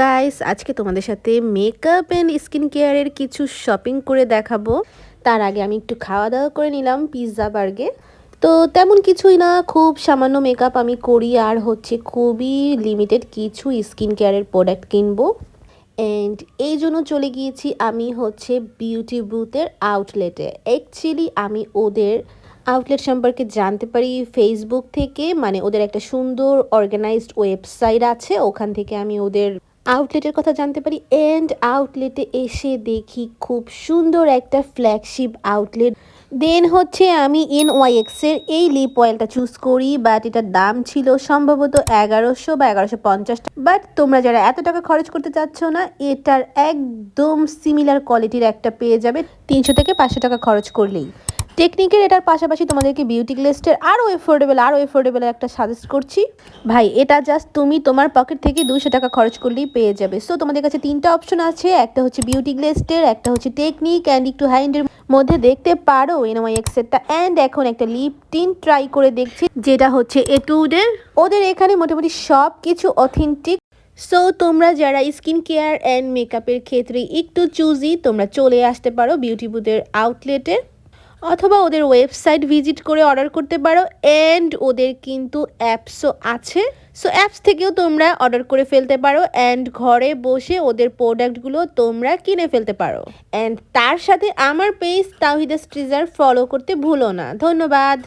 Guys, আজকে তোমাদের সাথে মেকআপ অ্যান্ড স্কিন কেয়ারের কিছু শপিং করে দেখাবো। তার আগে আমি একটু খাওয়া দাওয়া করে নিলাম পিৎজা বার্গে। তো তেমন কিছুই না, খুব সামান্য মেকআপ আমি করি আর খুবই লিমিটেড কিছু স্কিন কেয়ারের প্রোডাক্ট কিনবো। অ্যান্ড এই জন্য চলে গিয়েছি আমি বিউটি বুথের আউটলেটে। অ্যাকচুয়ালি আমি ওদের আউটলেট সম্পর্কে জানতে পারি ফেসবুক থেকে, মানে ওদের একটা সুন্দর অর্গানাইজড ওয়েবসাইট আছে, ওখান থেকে আমি ওদের আউটলেটের কথা জানতে পারি। অ্যান্ড আউটলেটে এসে দেখি খুব সুন্দর একটা ফ্ল্যাগশিপ আউটলেট। দেন আমি NYX এর এই লিপ অয়েলটা চুজ করি, বাট এটার দাম ছিল সম্ভবত 1100 বা 1150 টাকা। বাট তোমরা যারা এত টাকা খরচ করতে চাচ্ছ না, এটার একদম সিমিলার কোয়ালিটির একটা পেয়ে যাবে 300 থেকে 500 টাকা খরচ করলেই। টেকনিকের এটার পাশাপাশি তোমাদেরকে বিউটি গ্লেস্টের আরও এফোর্ডেবল একটা সাজেস্ট করছি। ভাই, এটা জাস্ট তুমি তোমার পকেট থেকে 200 টাকা খরচ করলেই পেয়ে যাবে। সো তোমাদের কাছে তিনটা অপশন আছে, একটা বিউটি গ্লেস্টের, একটা টেকনিক, অ্যান্ড একটু হাই এন্ডের মধ্যে দেখতে পারো NYX এরটা। অ্যান্ড এখন একটা লিপ টিন ট্রাই করে দেখছি, যেটা এটুডের। ওদের এখানে মোটামুটি সব কিছু অথেন্টিক। সো তোমরা যারা স্কিন কেয়ার অ্যান্ড মেকআপের ক্ষেত্রে একটু চুজি, তোমরা চলে আসতে পারো বিউটি বুথের আউটলেটে, অথবা ওদের ওয়েবসাইট ভিজিট করে অর্ডার করতে পারো। অ্যান্ড ওদের কিন্তু অ্যাপসও আছে, সো অ্যাপস থেকেও তোমরা অর্ডার করে ফেলতে পারো অ্যান্ড ঘরে বসে ওদের প্রোডাক্টগুলো তোমরা কিনে ফেলতে পারো। অ্যান্ড তার সাথে আমার পেজ তাওহিদা স্ট্রিজার ফলো করতে ভুলো না। ধন্যবাদ।